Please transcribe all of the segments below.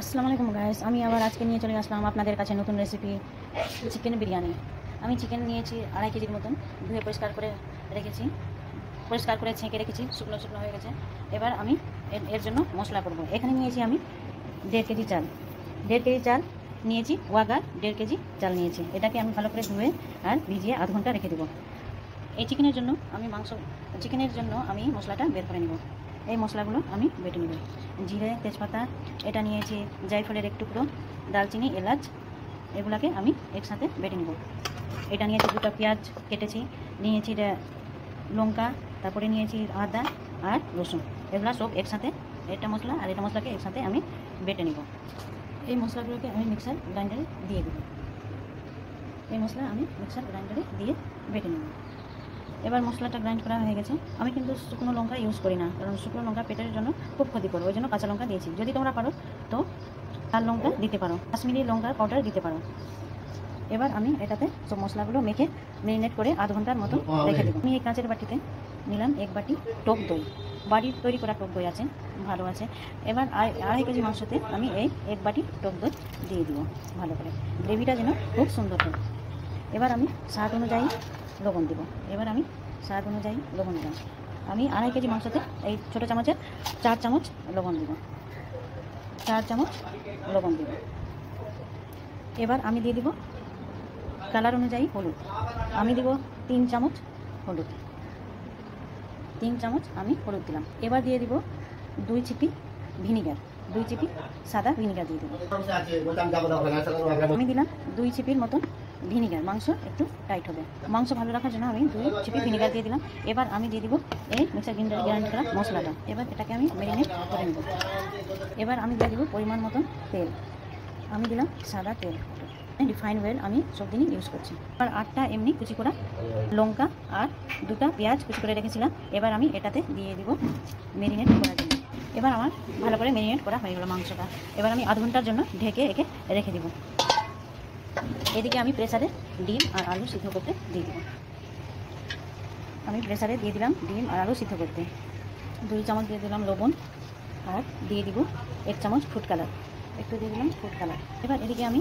আসসালামু আলাইকুম গাইস, আমি আবার আজকে নিয়ে চলে আসলাম আপনাদের কাছে নতুন রেসিপি চিকেন বিরিয়ানি। আমি চিকেন নিয়েছি 2.5 কেজির মতন, ধুয়ে পরিষ্কার করে রেখেছি, পরিষ্কার করে ছেঁকে রেখেছি, শুকনো শুকনো হয়ে গেছে। এবার আমি এর জন্য মশলা করব। এখানে নিয়েছি আমি 1.5 কেজি চাল, 1.5 কেজি চাল নিয়েছি, ওয়াগার 1.5 কেজি চাল নিয়েছি। এটাকে আমি ভালো করে ধুয়ে আর ভিজিয়ে আধ ঘন্টা রেখে দেবো। এই চিকেনের জন্য আমি মশলাটা বের করে নেব। এই মশলাগুলো আমি বেটে নেব। জিরে, তেজপাতা, এটা নিয়েছি জায়ফলের এক টুকরো, দালচিনি, এলাচ, এগুলাকে আমি একসাথে বেটে নেব। এটা নিয়েছি 2টা পেঁয়াজ কেটেছি, নিয়েছি লঙ্কা, তারপরে নিয়েছি আদা আর রসুন। এগুলা সব একসাথে, এটা মশলা আর এটা মশলাকে একসাথে আমি বেটে নেব। এই মশলাগুলোকে আমি মিক্সার গ্রাইন্ডারে দিয়ে দেব। এই মশলা আমি মিক্সার গ্রাইন্ডারে দিয়ে বেটে নেব। এবার মশলাটা গ্রাইন্ড করা হয়ে গেছে। আমি কিন্তু শুকনো লঙ্কা ইউজ করি না, কারণ শুকনো লঙ্কা পেটের জন্য খুব ক্ষতিকর, ওই জন্য কাঁচা লঙ্কা দিয়েছি। যদি তোমরা পারো তো লাল লঙ্কা দিতে পারো, কাশ্মীরি লঙ্কার পাউডার দিতে পারো। এবার আমি এটাতে সব মশলাগুলো মেখে ম্যারিনেট করে আধ ঘন্টার মতো রেখে দেবো। আমি এই কাঁচের বাটিতে নিলাম 1 বাটি টক দই, বাড়ির তৈরি করা টক দই আছে, ভালো আছে। এবার 2.5 কেজি মাংসতে আমি এই 1 বাটি টক দই দিয়ে দিব ভালো করে, গ্রেভিটা যেন খুব সুন্দর হয়। এবার আমি স্বাদ অনুযায়ী লবণ দেবো। এবার আমি স্বাদ অনুযায়ী লবণ দিলাম। আমি 2.5 কেজি মাংসতে এই ছোটো চামচের 4 চামচ লবণ দেব, 4 চামচ লবণ দেব। এবার আমি দিয়ে দিব কালার অনুযায়ী হলুদ, আমি দিব 3 চামচ হলুদ, 3 চামচ আমি হলুদ দিলাম। এবার দিয়ে দিব 2 চিপি ভিনিগার, 2 চিপি সাদা ভিনিগার দিয়ে দেবো। আমি দিলাম 2 চিপির মতন ভিনিগার, মাংস একটু টাইট হবে। মাংস ভালো রাখার জন্য আমি 2 চিপি ভিনিগার দিয়ে দিলাম। এবার আমি দিয়ে দিব এই মিক্সার গ্রাইন্ডারে গ্রাইন্ড করা মশলাটা। এবার এটাকে আমি ম্যারিনেট করে নেব। এবার আমি দিয়ে দিব পরিমাণ মতন তেল, আমি দিলাম সাদা তেল, রিফাইন অয়েল আমি সব দিনই ইউজ করছি। আর 8টা এমনি কুচি করা লঙ্কা আর 2টা পেঁয়াজ কুচি করে রেখেছিলাম। এবার আমি এটাতে দিয়ে দিব ম্যারিনেট করার জন্য। এবার আমার ভালো করে ম্যারিনেট করা হয়ে গেল মাংসটা। এবার আমি আধ ঘন্টার জন্য ঢেকে রেখে দিব। এদিকে আমি প্রেসারে ডিম আর আলু সিদ্ধ করতে দিয়ে দিব। আমি প্রেসারে দিয়ে দিলাম ডিম আর আলু সিদ্ধ করতে। 2 চামচ দিয়ে দিলাম লবণ আর দিয়ে দিব 1 চামচ ফুড কালার, একটু দিয়ে দিলাম ফুড কালার। এবার এদিকে আমি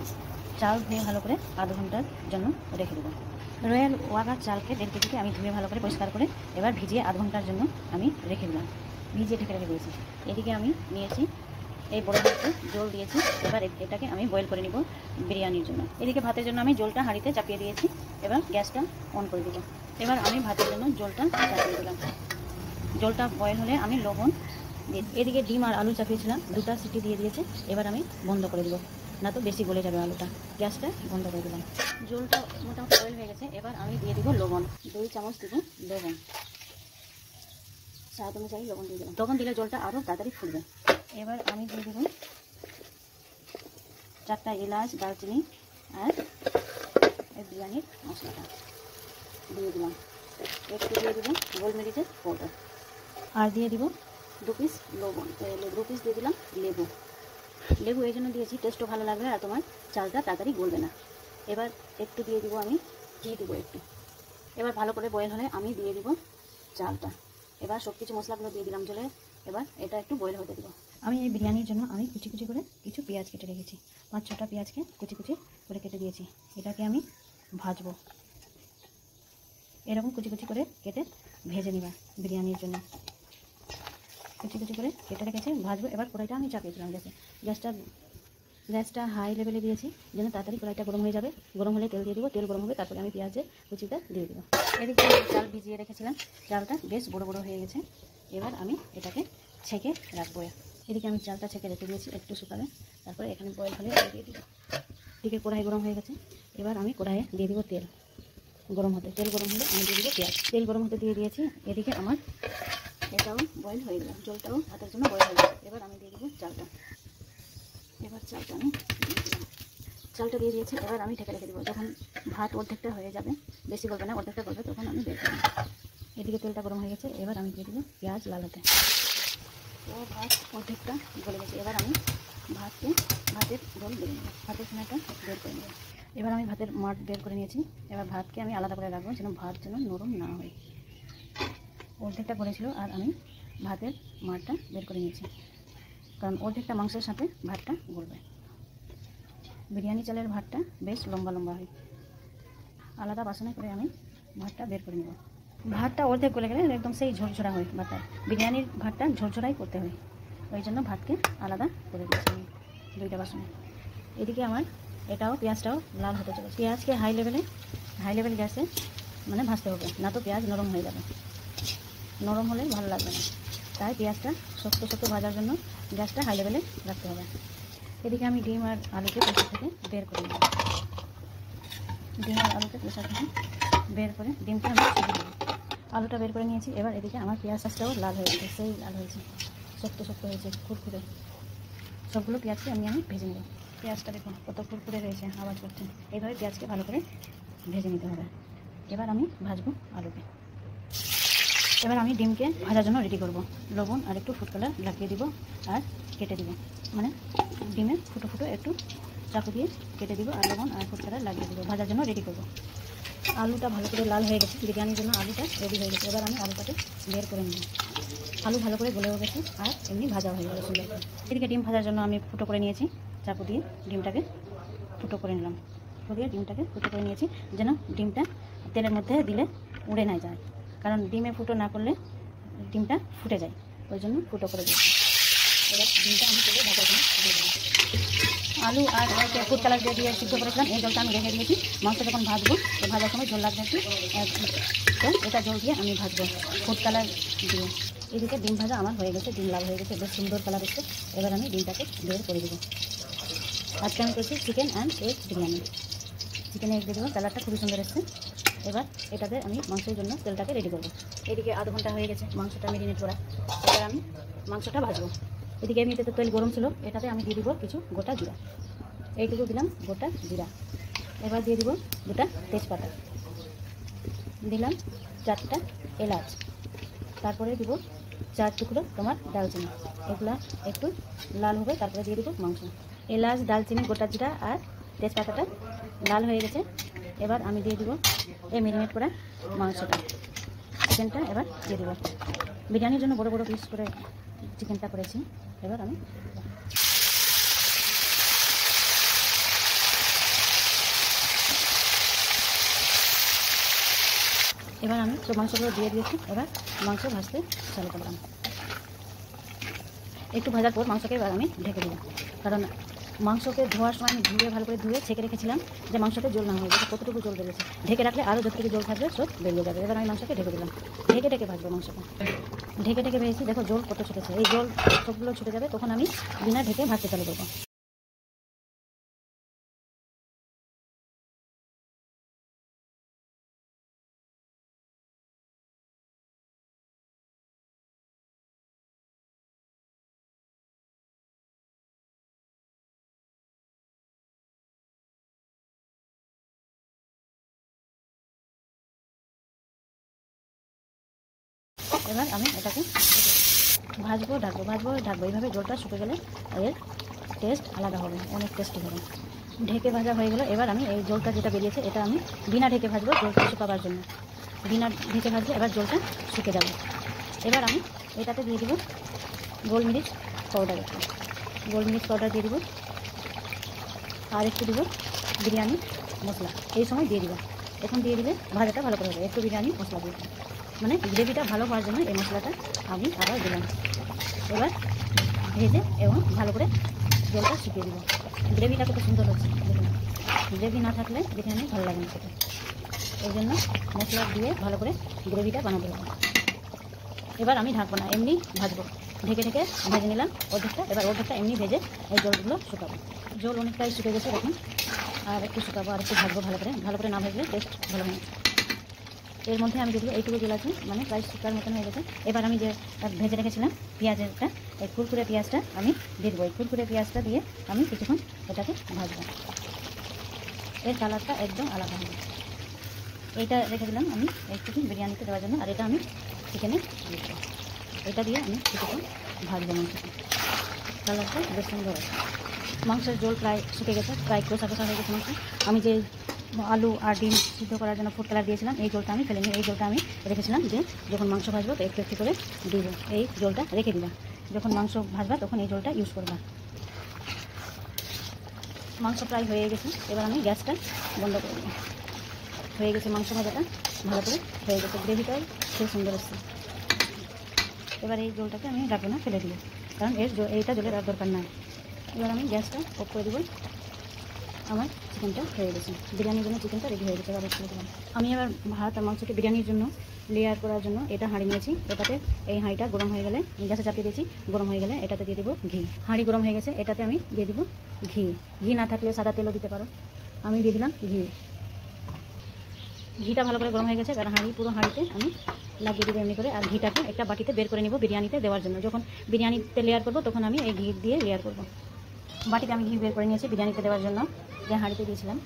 চাল ধুয়ে ভালো করে আধ ঘন্টার জন্য রেখে দেবো। রয়্যাল ওয়াগার চালকে 1.5 কেজিকে আমি ধুয়ে ভালো করে পরিষ্কার করে এবার ভিজিয়ে আধ ঘন্টার জন্য আমি রেখে দিলাম, ভিজিয়ে ঢেকে রেখে দিয়েছি। এদিকে আমি নিয়েছি এই বড় হাঁড়িতে জল দিয়েছি। এবার এটাকে আমি বয়েল করে নিব বিরিয়ানির জন্য। এদিকে ভাতের জন্য আমি জলটা হাঁড়িতে চাপিয়ে দিয়েছি। এবার গ্যাসটা অন করে দিব। এবার আমি ভাতের জন্য জলটা চাপিয়ে দিলাম। জলটা বয়েল হলে আমি লবণ দিয়ে, এদিকে ডিম আর আলু চাপিয়েছিলাম, 2টা সিটি দিয়ে দিয়েছে। এবার আমি বন্ধ করে দিব, না তো বেশি গলে যাবে আলুটা। গ্যাসটা বন্ধ করে দিলাম। জলটা মোটামুটি বয়েল হয়ে গেছে। এবার আমি দিয়ে দিব লবণ, 2 চামচ দিব লবণ, স্বাদ অনুযায়ী লবণ দিয়ে দিলাম। লবণ দিলে জলটা আরও তাড়াতাড়ি ফুটবে। এবার আমি দিয়ে দেব 4টা এলাচ, দারচিনি আর এই বিরিয়ানির মশলাটা দিয়ে দিলাম। একটু দিয়ে দেবো গোলমরিচের পাউডার আর দিয়ে দিব 2 পিস লবণ, 2 পিস দিয়ে দিলাম লেবু। লেবু এই জন্য দিয়েছি টেস্টও ভালো লাগবে আর তোমার চালটা তাড়াতাড়ি গলবে না। এবার একটু দিয়ে দিব আমি ঘি দেবো একটু। এবার ভালো করে বয়েল হলে আমি দিয়ে দিব চালটা। এবার সব কিছু মশলাগুলো দিয়ে দিলাম জলে। এবার এটা একটু বয়েল হতে দিব। আমি এই বিরিয়ানির জন্য আমি কুচি কুচি করে কিছু পেঁয়াজ কেটে রেখেছি, 5-6টা পেঁয়াজকে কুচি কুচি করে কেটে দিয়েছি। এটাকে আমি ভাজবো, এরকম কুচি কুচি করে কেটে ভেজে নিবা বিরিয়ানির জন্য। কুচি কুচি করে কেটে রেখেছি, ভাজবো। এবার কড়াইটা আমি চাপিয়ে দিলাম গ্যাসে। গ্যাসটা হাই লেভেলে দিয়েছি যেন তাড়াতাড়ি কড়াইটা গরম হয়ে যাবে। গরম হলে তেল দিয়ে দেবো, তেল গরম হবে, তারপরে আমি পেঁয়াজের কুচিটা দিয়ে দেবো। এদিকে চাল ভিজিয়ে রেখেছিলাম, চালটা বেশ বড় বড় হয়ে গেছে। এবার আমি এটাকে ছেঁকে রাখবো। এদিকে আমি চালটা ছেঁকে রেখে দিয়েছি একটু শুকাবে, তারপরে এখানে বয়েল হলে দিয়ে দিব। এদিকে কড়াই গরম হয়ে গেছে। এবার আমি কড়াইয়ে দিয়ে দিব তেল গরম হতে। তেল গরম হলে আমি দিয়ে দিব পেঁয়াজ। তেল গরম হতে দিয়ে দিয়েছি। এদিকে আমার এটাও বয়েল হয়ে গেল, জলটাও ভাতের জন্য বয়েল হয়ে গেছে। এবার আমি দিয়ে দিব চালটা। এবার চালটা আমি দিয়ে দিলাম, চালটা দিয়ে দিয়েছি। এবার আমি ঢেকে রেখে দেবো। যখন ভাত অর্ধেকটা হয়ে যাবে, বেশি গলবে না, অর্ধেকটা গলবে, তখন আমি বের করব। এদিকে তেলটা গরম হয়ে গেছে। এবার আমি দিয়ে দেবো পেঁয়াজ লাল হতে। ও ভাত অর্ধেকটা গলে গেছে। এবার আমি ভাতের ঝোল বের নেব, ভাতের সোনাটা বের করে নেব। এবার আমি ভাতের মাঠ বের করে নিয়েছি। এবার ভাতকে আমি আলাদা করে রাখবো যেন ভাত যেন নরম না হয়। অর্ধেকটা গলেছিল আর আমি ভাতের মাঠটা বের করে নিয়েছি। কারণ অর্ধেকটা মাংসের সাথে ভাতটা গলবে। বিরিয়ানি চালের ভাতটা বেশ লম্বা লম্বা হয়। আলাদা বাসনে করে আমি ভাতটা বের করে নেব। ভাতটা অর্ধেক গলে গেলে একদম সেই ঝরঝরা হয় ভাতটা। বিরিয়ানির ভাতটা ঝরঝরাই করতে হয়, ওই জন্য ভাতকে আলাদা করে দিয়েছি আমি দুইটা বাসনে। এদিকে আমার এটাও পেঁয়াজটাও লাল হতে চলেছে। পেঁয়াজকে হাই লেভেল গ্যাসে মানে ভাজতে হবে, না তো পেঁয়াজ নরম হয়ে যাবে। নরম হলে ভালো লাগবে না, তাই পেঁয়াজটা শক্ত শক্ত ভাজার জন্য গ্যাসটা হাই লেভেলে রাখতে হবে। এদিকে আমি ডিম আর আলুকে প্রেসার থেকে বের করে নেব। ডিম আর আলুকে প্রেসার থেকে বের করে ডিমটা আমি ছুটে দেবো। আলুটা বের করে নিয়েছি। এবার এদিকে আমার পেঁয়াজটাও লাল হয়ে গেছে, সেই লাল হয়েছে, শক্ত শক্ত হয়েছে, কুরকুরে। সবগুলো পেঁয়াজকে আমি ভেজে নেব। পেঁয়াজটা দেখুন কত কুরকুরে হয়েছে, আওয়াজ করছে। এইভাবে পেঁয়াজকে ভালো করে ভেজে নিতে হবে। এবার আমি ভাজবো আলুকে। এবার আমি ডিমকে ভাজার জন্য রেডি করব। লবণ আর একটু ফুড কালার লাগিয়ে দিব আর কেটে দিব, মানে ডিমে ফুটো ফুটো একটু চাকু দিয়ে কেটে দিব আর লবণ আর ফুড কালার লাগিয়ে দিব। ভাজার জন্য রেডি করব। আলুটা ভালো করে লাল হয়ে গেছে, বিরিয়ানির জন্য আলুটা রেডি হয়ে গেছে। এবার আমি আলুটাকে বের করে নেব। আলু ভালো করে গলেও গেছে আর এমনি ভাজা হয়ে গেছে সুন্দর করে। এদিকে ডিম ভাজার জন্য আমি ফুটো করে নিয়েছি, চাকু দিয়ে ডিমটাকে ফুটো করে নিলাম। ডিমটাকে ফুটো করে নিয়েছি যেন ডিমটা তেলের মধ্যে দিলে উড়ে না যায়, কারণ ডিমে ফুটো না করলে ডিমটা ফুটে যায়, ওই জন্য ফুটো করে দিয়েছি। এবার ডিমটা আমি তেলে ভাজার জন্য দিয়ে দেবো। আলু আর ফুড কালার দিয়ে সিদ্ধ করেছিলাম, এই জলটা আমি রেখে দিয়েছি। মাংস যখন ভাজবো ভাজার সময় জল লাগবে একটু, তো এটা জল দিয়ে আমি ভাজবো ফুড কালার দিয়ে। এদিকে ডিম ভাজা আমার হয়ে গেছে, ডিম লাল হয়ে গেছে, বেশ সুন্দর কালার এসছে। এবার আমি ডিমটাকে বের করে দেবো। আজকে আমি করছি চিকেন অ্যান্ড এগ বিরিয়ানি। চিকেনে এগ দিয়ে দেবো, কালারটা খুবই সুন্দর এসছে। এবার এটাতে আমি মাংসের জন্য তেলটাকে রেডি করবো। এদিকে আধ ঘন্টা হয়ে গেছে মাংসটা মেরিনেট করা। এবার আমি মাংসটা ভাজবো। এদিকে এমনিতে তো তেল গরম ছিল, এটাতে আমি দিয়ে দিব কিছু গোটা জিরা। এইটুকু দিলাম গোটা জিরা। এবার দিয়ে দিব দুটা তেজপাতা, দিলাম 4টা এলাচ, তারপরে দিব 4 টুকরো তোমার দালচিনি। এগুলা একটু লাল হবে, তারপরে দিয়ে দিব মাংস। এলাচ, দালচিনি, গোটা জিরা আর তেজপাতাটা লাল হয়ে গেছে। এবার আমি দিয়ে দিব এই মেরিনেট করা মাংসটা, চিকেনটা এবার দিয়ে দেবো। বিরিয়ানির জন্য বড় বড় পিস করে চিকেনটা করেছি। এবার আমি সব মাংসগুলো দিয়ে দিয়েছি। এবার মাংস ভাজতে চালু করলাম। একটু ভাজার পর মাংসকে এবার আমি ঢেকে দিলাম, কারণ মাংসকে ধোয়ার সময় আমি ভালো করে ধুয়ে ছেঁকে রেখেছিলাম যে মাংসতে জল না হয়ে গেছে, কতটুকু জল বেরিয়েছে। ঢেকে রাখলে আরও যতটুকু জল থাকবে সব বেরিয়ে যাবে। এবার আমি মাংসকে ঢেকে দিলাম। ঢেকে ভাজবো মাংসটা। ঢেকে ভেজেছি, দেখো জল কত ছুটেছে। এই জল সবগুলো ছুটে যাবে, তখন আমি বিনা ঢেকে ভাজতে চালু করবো। এবার আমি এটাকে ভাজবো, ঢাকবো। এইভাবে জলটা শুকে গেলে এর টেস্ট আলাদা হবে, অনেক টেস্টি হবে। ঢেকে ভাজা হয়ে গেল। এবার আমি এই জলটা যেটা বেরিয়েছে এটা আমি বিনা ঢেকে ভাজবো, জলটা শুকাবার জন্য। বিনা ঢেকে ভাজলে এবার জলটা শুকে যাবে। এবার আমি এটাতে দিয়ে দিব গোলমরিচ পাউডার, দিয়ে দিব আর একটু দিব বিরিয়ানি মশলা। এই সময় দিয়ে দিব, এখন দিয়ে দিলে ভাজাটা ভালো করে হবে। একটু বিরিয়ানি মশলা দিয়ে দিব, মানে গ্রেভিটা ভালো হওয়ার জন্য এই মশলাটা আমি আবার দিলাম। এবার ভেজে এবং ভালো করে জলটা শুকিয়ে দিব। গ্রেভিটা কত সুন্দর হচ্ছে দেখুন। গ্রেভি না থাকলে বিরিয়ানি ভালো লাগে না খেতে, এই জন্য মশলা দিয়ে ভালো করে গ্রেভিটা বানাতে হবে। এবার আমি ঢাকবো না, এমনি ভাজবো। ঢেকে ভেজে নিলাম অর্ধেকটা। এবার অর্ধেকটা এমনি ভেজে এই জলগুলো শুকাবো। জল অনেকটাই শুকে গেছে দেখুন, আর একটু শুকাবো, আর একটু ভাজবো ভালো করে না ভাজলে টেস্ট ভালো হয়। এর মধ্যে আমি দিয়ে দেবো এইটুকু জল আছে, মানে প্রায় শুকার মতন হয়ে গেছে। এবার আমি যে ভেজে রেখেছিলাম পেঁয়াজটা, এই কুরকুরে পেঁয়াজটা আমি দিয়ে দেবো। এই কুরকুরে পেঁয়াজটা দিয়ে আমি কিছুক্ষণ এটাকে ভাজবো। এর কালারটা একদম আলাদা হবে। এইটা রেখে দিলাম আমি একটু বিরিয়ানিতে দেওয়ার জন্য, আর এটা আমি চিকেনে দিয়ে দেবো। এটা দিয়ে আমি কিছুক্ষণ ভাজবো মাংসটা। কালারটা বেশ সুন্দর আছে। মাংসের জল প্রায় শুকে গেছে, প্রায় কষা হয়ে গেছে মাংস। আমি যে আলু আর ডিম সিদ্ধ করার জন্য ফুড কালার দিয়েছিলাম, এই জলটা আমি ফেলে নিই। এই জলটা আমি রেখেছিলাম যে যখন মাংস ভাজবো তো একটু করে দিব, এই জলটা রেখে দিলাম। যখন মাংস ভাজবা তখন এই জলটা ইউজ করবা। মাংস প্রায় হয়ে গেছে, এবার আমি গ্যাসটা বন্ধ করে দেবো। হয়ে গেছে মাংস ভাজাটা, ভালো করে হয়ে গেছে, গ্রেভিটাই খুব সুন্দর এসছে। এবার এই জলটাকে আমি রাখবো না, ফেলে দিব, কারণ এইটা জলের আর দরকার নাই। এবার আমি গ্যাসটা অফ করে দেবো। আমার চিকেনটা হয়ে গেছে, বিরিয়ানির জন্য চিকেনটা রেডি হয়ে গেছে। এবার করে দিলাম আমি। এবার ভাত আর মাংসকে বিরিয়ানির জন্য লেয়ার করার জন্য এটা হাঁড়ি নিয়েছি। এটাতে এই হাঁড়িটা গরম হয়ে গেলে গ্যাসে চাপিয়ে দিয়েছি, গরম হয়ে গেলে এটাতে দিয়ে দেবো ঘি। হাঁড়ি গরম হয়ে গেছে, এটাতে আমি দিয়ে দেবো ঘি। ঘি না থাকলে সাদা তেলও দিতে পারো, আমি দিয়ে দিলাম ঘি। ঘিটা ভালো করে গরম হয়ে গেছে, এবার পুরো হাঁড়িতে আমি লাগিয়ে দেবো এমনি করে। আর ঘিটাকে একটা বাটিতে বের করে নেব বিরিয়ানিতে দেওয়ার জন্য। যখন বিরিয়ানিতে লেয়ার করবো তখন আমি এই ঘি দিয়ে লেয়ার করব। বাটিতে আমি ঘি বের করে নিয়েছি বিরিয়ানিতে দেওয়ার জন্য, যে হাঁড়িতে দিয়েছিলাম,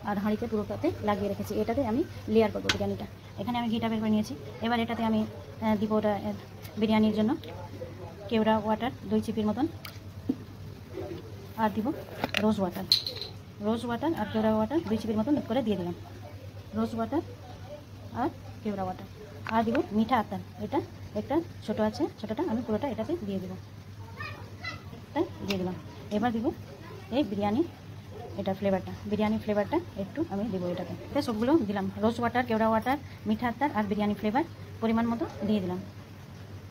আর হাঁড়িতে পুরোটাতে লাগিয়ে রেখেছি। এটাতে আমি লেয়ার করবো বিরিয়ানিটা। এখানে আমি ঘিটা বের করে নিয়েছি। এবার এটাতে আমি দিব ওটা বিরিয়ানির জন্য কেওড়া ওয়াটার 2 চিপির মতন, আর দিব রোজ ওয়াটার। রোজ ওয়াটার আর কেওড়া ওয়াটার 2 চিপির মতন করে দিয়ে দিলাম। রোজ ওয়াটার আর কেওড়া ওয়াটার, আর দিব মিঠা আতর। এটা একটা ছোটো আছে, ছোটোটা আমি পুরোটা এটাতে দিয়ে দেবো, এটা দিয়ে দিলাম। এবার দিব এই বিরিয়ানি এটা ফ্লেভারটা, বিরিয়ানি ফ্লেভারটা একটু আমি দেবো এটাতে। সবগুলো দিলাম, রোজ ওয়াটার, কেওড়া ওয়াটার, মিঠা আতর আর বিরিয়ানি ফ্লেভার পরিমাণ মতো দিয়ে দিলাম।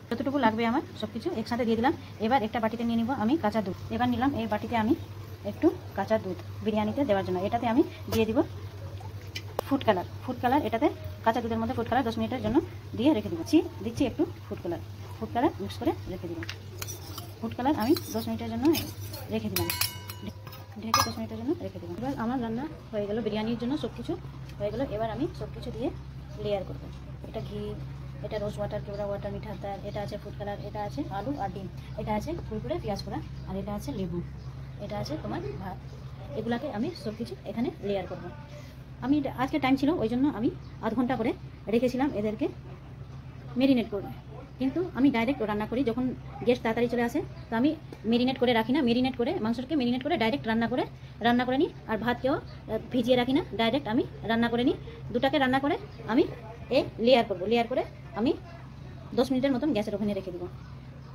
যতটুকু লাগবে আমার সব কিছু একসাথে দিয়ে দিলাম। এবার একটা বাটিতে নিয়ে নিব আমি কাঁচা দুধ। এবার নিলাম এই বাটিতে আমি একটু কাঁচা দুধ বিরিয়ানিতে দেওয়ার জন্য। এটাতে আমি দিয়ে দিব ফুড কালার। ফুড কালার এটাতে কাঁচা দুধের মধ্যে ফুড কালার 10 মিনিটের জন্য দিয়ে রেখে দিচ্ছি একটু ফুড কালার মিক্স করে রেখে দিব। ফুড কালার আমি 10 মিনিটের জন্য রেখে দিলাম, ঢেকে 10 মিনিটের জন্য রেখে দিলাম। এবার আমার রান্না হয়ে গেল, বিরিয়ানির জন্য সব কিছু হয়ে গেল। এবার আমি সব কিছু দিয়ে লেয়ার করব। এটা ঘি, এটা রোজ ওয়াটার, কেওড়া ওয়াটার, মিঠা আতর, এটা আছে ফুড কালার, এটা আছে আলু আর ডিম, এটা আছে কুরকুরে পেঁয়াজ পোড়া, আর এটা আছে লেবু, এটা আছে তোমার ভাত। এগুলাকে আমি সব কিছু এখানে লেয়ার করব। আমি আজকে টাইম ছিল ওই জন্য আমি আধ ঘন্টা করে রেখেছিলাম এদেরকে মেরিনেট করবো। কিন্তু আমি ডাইরেক্ট রান্না করি, যখন গেস্ট তাড়াতাড়ি চলে আসে তো আমি মেরিনেট করে রাখি না। মেরিনেট করে মাংসকে মেরিনেট করে ডাইরেক্ট রান্না করে নিই। আর ভাতকেও ভিজিয়ে রাখি না, ডাইরেক্ট আমি রান্না করে নিই। দুটাকে রান্না করে আমি লেয়ার করব। লেয়ার করে আমি 10 মিনিটের মতন গ্যাসের ওভেনে রেখে দেবো।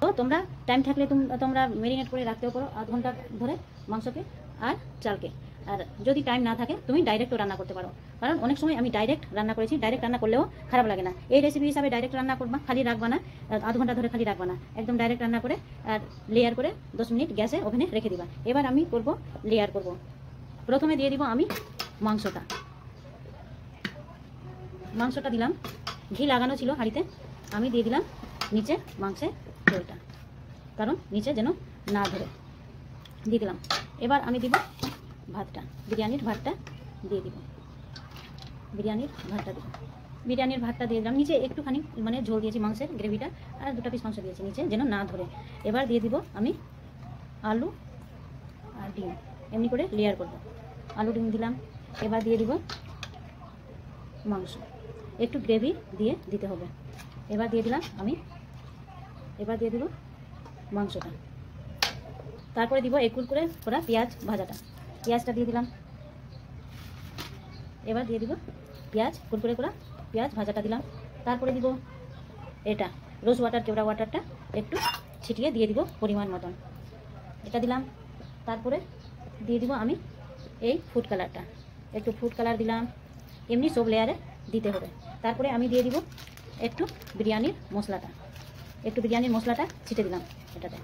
তো তোমরা টাইম থাকলে তোমরা মেরিনেট করে রাখতেও পারো আধ ঘন্টা ধরে মাংসকে আর চালকে। আর যদি টাইম না থাকে তুমি ডাইরেক্টও রান্না করতে পারো, কারণ অনেক সময় আমি ডাইরেক্ট রান্না করেছি। ডাইরেক্ট রান্না করলেও খারাপ লাগে না। এই রেসিপি হিসাবে ডাইরেক্ট রান্না করবা, খালি রাখবা না, আধ ঘন্টা ধরে খালি রাখবা না, একদম ডাইরেক্ট রান্না করে আর লেয়ার করে 10 মিনিট গ্যাসে ওভেনে রেখে দিবা। এবার আমি লেয়ার করব। প্রথমে দিয়ে দিব আমি মাংসটা দিলাম। ঘি লাগানো ছিল হাঁড়িতে, আমি দিয়ে দিলাম নিচে মাংসের তেলটা, কারণ নিচে যেন না ধরে দিয়ে দিলাম। এবার আমি দিব ভাতটা, বিরিয়ানির ভাতটা দিয়ে দিব। বিরিয়ানির ভাতটা দিয়ে দিলাম। নিচে একটুখানি মানে ঝোল দিয়েছি মাংসের গ্রেভিটা, আর 2টা পিস মাংস দিয়েছি নিচে যেন না ধরে। এবার দিয়ে দিব আমি আলু আর ডিম, এমনি করে লেয়ার করব। আলু ডিম দিলাম। এবার দিয়ে দিব মাংস, একটু গ্রেভি দিয়ে দিতে হবে। এবার দিয়ে দিলাম এবার দিয়ে দিব মাংসটা। তারপরে দিব এক কুরকুরে করা পেঁয়াজ ভাজাটা, পেঁয়াজটা দিয়ে দিলাম। এবার দিয়ে দিব কুরকুরে করা পেঁয়াজ ভাজাটা দিলাম। তারপরে দিব এটা রোজ ওয়াটার, কেওড়া ওয়াটারটা একটু ছিটিয়ে দিয়ে দিব পরিমাণ মতন, এটা দিলাম। তারপরে দিয়ে দিব আমি এই ফুড কালারটা, একটু ফুড কালার দিলাম। এমনি সব লেয়ারে দিতে হবে। তারপরে আমি দিয়ে দিব একটু বিরিয়ানির মশলাটা ছিটে দিলাম এটাতে।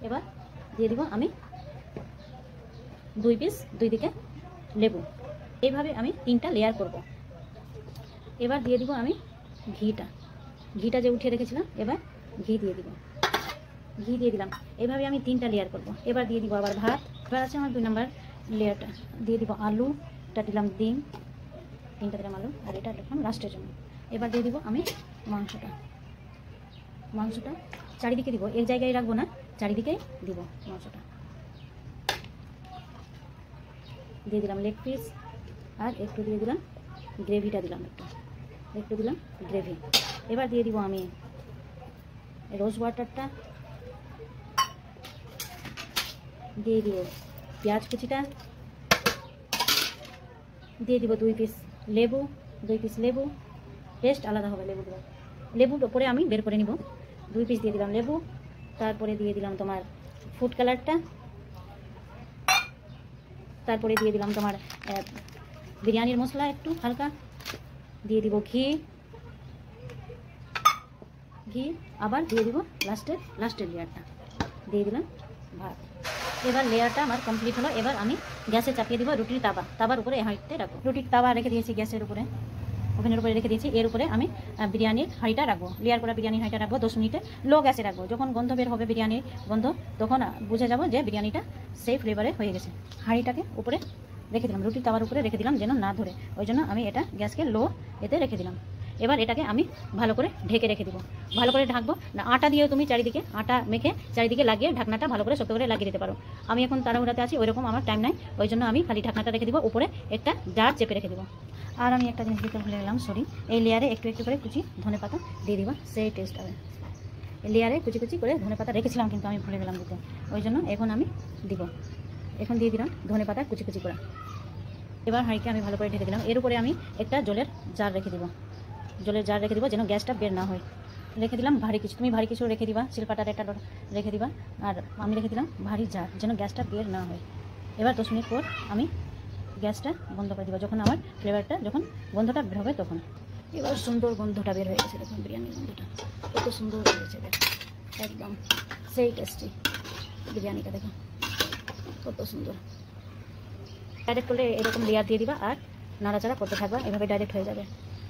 এবার দিয়ে দিব আমি 2 পিস 2 দিকে লেবু। এইভাবে আমি 3টা লেয়ার করব। এবার দিয়ে দিব আমি ঘিটা যে উঠিয়ে রেখেছিলাম, এবার ঘি দিয়ে দিলাম। এইভাবে আমি 3টা লেয়ার করব। এবার দিয়ে দিব আবার ভাত। এবার আছে আমার 2 নম্বর লেয়ারটা, দিয়ে দিব আলুটা, দিলাম ডিম, 3টা দিলাম আলু, আর এটা এখন লাস্টের জন্য। এবার দিয়ে দিব আমি মাংসটা চারিদিকে দিব, এক জায়গায় রাখবো না, চারিদিকে দিব মাংসটা। দিয়ে দিলাম লেগ পিস, আর একটু দিয়ে দিলাম গ্রেভিটা, দিলাম একটু দিলাম গ্রেভি। এবার দিয়ে দিব আমি রোজ ওয়াটারটা, দিয়ে দিব পেঁয়াজ কুচিটা, দিয়ে দিব 2 পিস লেবু, টেস্ট আলাদা হবে লেবুর ওপরে আমি বের করে নিব। 2 পিস দিয়ে দিলাম লেবু, তারপরে দিয়ে দিলাম তোমার ফুড কালারটা, তারপরে দিয়ে দিলাম তোমার বিরিয়ানির মশলা একটু হালকা, দিয়ে দিব ঘি, আবার দিয়ে দিব লাস্টের লেয়ারটা, দিয়ে দিলাম ভাত। এবার লেয়ারটা আমার কমপ্লিট হলো। এবার আমি গ্যাসে চাপিয়ে দিব রুটির তাবার উপরে হাঁড়িতে রাখবো। রুটির তাওয়া রেখে দিয়েছি গ্যাসের উপরে, ওভেনের উপরে রেখে দিয়েছি। এর উপরে আমি বিরিয়ানির হাঁড়িটা রাখবো, লেয়ার করা বিরিয়ানির হাঁড়িটা রাখবো 10 মিনিটে লো গ্যাসে রাখবো। যখন গন্ধ বের হবে বিরিয়ানির গন্ধ, তখন বুঝে যাবো যে বিরিয়ানিটা সেই ফ্লেভারে হয়ে গেছে। হাঁড়িটাকে উপরে রেখে দিলাম, রুটির তাওয়ার উপরে রেখে দিলাম যেন না ধরে, ওই জন্য আমি এটা গ্যাসকে লো এতে রেখে দিলাম। এবার এটাকে আমি ভালো করে ঢেকে রেখে দিব। ভালো করে ঢাকবো না, আটা দিয়ে তুমি চারিদিকে আটা মেখে চারিদিকে লাগিয়ে ঢাকনাটা ভালো করে শক্ত করে লাগিয়ে দিতে পারো। আমি এখন তাড়াহুড়াতে আছি, ওইরকম আমার টাইম নাই, ওই জন্য আমি খালি ঢাকনাটা রেখে দিব, উপরে একটা জার চেপে রেখে দিব। আর আমি একটা জিনিস দিতে ভুলে গেলাম, সরি, এই লেয়ারে একটু একটু করে কুচি ধনেপাতা দিয়ে দিবা, সেই টেস্ট হবে। লেয়ারে কুচি কুচি করে ধনেপাতা রেখেছিলাম কিন্তু আমি ভুলে গেলাম দিতে, ওই জন্য এখন আমি দিব। এখন দিয়ে দিলাম ধনেপাতা কুচি কুচি করে। এবার হাঁড়িকে আমি ভালো করে ঢেকে দিলাম। এর উপরে আমি একটা জলের জার রেখে দিব, যেন গ্যাসটা বের না হয়। রেখে দিলাম ভারী কিছু, তুমি ভারী কিছু রেখে দিবা, শিলপাটার একটা রেখে দিবা, আর আমি রেখে দিলাম ভারী জার, যেন গ্যাসটা বের না হয়। এবার 10 মিনিট পর আমি গ্যাসটা বন্ধ করে দিব, যখন আমার ফ্লেভারটা যখন গন্ধটা বের হবে তখন। এবার সুন্দর গন্ধটা বের হয়ে গেছে, দেখুন বিরিয়ানির গন্ধটা কত সুন্দর হয়েছে, একদম সেই টেস্টি বিরিয়ানিটা, দেখুন কত সুন্দর। ডাইরেক্ট করলে এরকম লেয়ার দিয়ে দিবা আর নাড়াচাড়া করতে থাকবা, এভাবে ডাইরেক্ট হয়ে যাবে।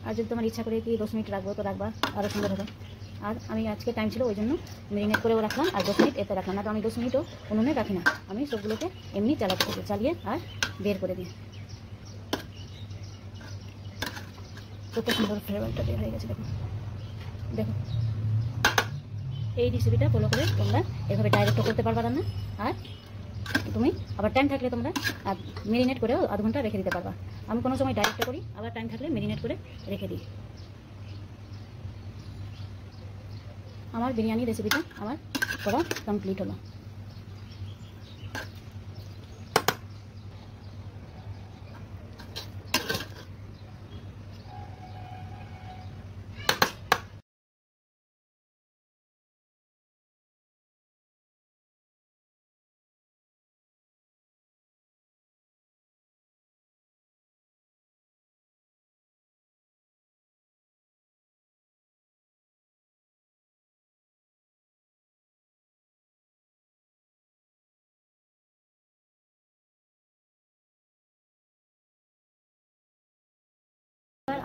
আর যদি তোমার ইচ্ছা করে কি 10 মিনিট রাখবো তো রাখবা, আরও সুন্দর হবে। আর আমি আজকে টাইম ছিল ওই জন্য মেরিনেট করেও রাখলাম, আর 10 মিনিট এতে রাখলাম না, তো আমি 10 মিনিটও উনুনে রাখি না, আমি সবগুলোকে এমনি চালিয়ে আর বের করে দিই। কত সুন্দর ফ্লেভারটা বের হয়ে গেছে, দেখো দেখো। এই রেসিপিটা ফলো করে তোমরা এভাবে ডাইরেক্টও করতে পারবা রান্না, আর তুমি আবার টাইম থাকলে তোমরা মেরিনেট করেও আধ ঘন্টা রেখে দিতে পারবা। আমি কোনো সময় ডাইরেক্ট করি, আবার টাইম থাকলে মেরিনেট করে রেখে দিই। আমার বিরিয়ানি রেসিপিটা আমার করা কমপ্লিট হলো।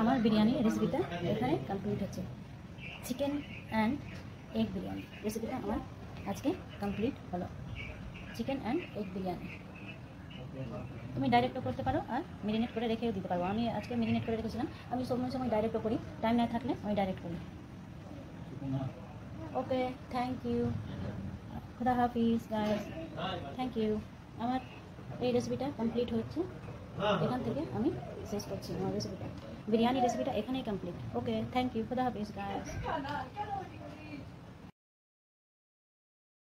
আমার বিরিয়ানি রেসিপিটা এখানে কমপ্লিট হচ্ছে। চিকেন অ্যান্ড এগ বিরিয়ানি রেসিপিটা আমার আজকে কমপ্লিট হলো। চিকেন অ্যান্ড এগ বিরিয়ানি তুমি ডাইরেক্টও করতে পারো আর মেরিনেট করে রেখেও দিতে পারো। আমি আজকে মেরিনেট করে রেখেছিলাম, আমি সময় ডাইরেক্টও করি, টাইম না থাকলে আমি ডাইরেক্ট করি। ওকে, থ্যাংক ইউ, খুদা হাফিজ গাইস, থ্যাংক ইউ। আমার এই রেসিপিটা কমপ্লিট হচ্ছে, এখান থেকে আমি শেষ করছি আমার রেসিপিটা। বিরিয়ানি রেসিপিটা এখানেই কমপ্লিট। ওকে, থ্যাংক ইউ, খুদা হাফিজ গাইস।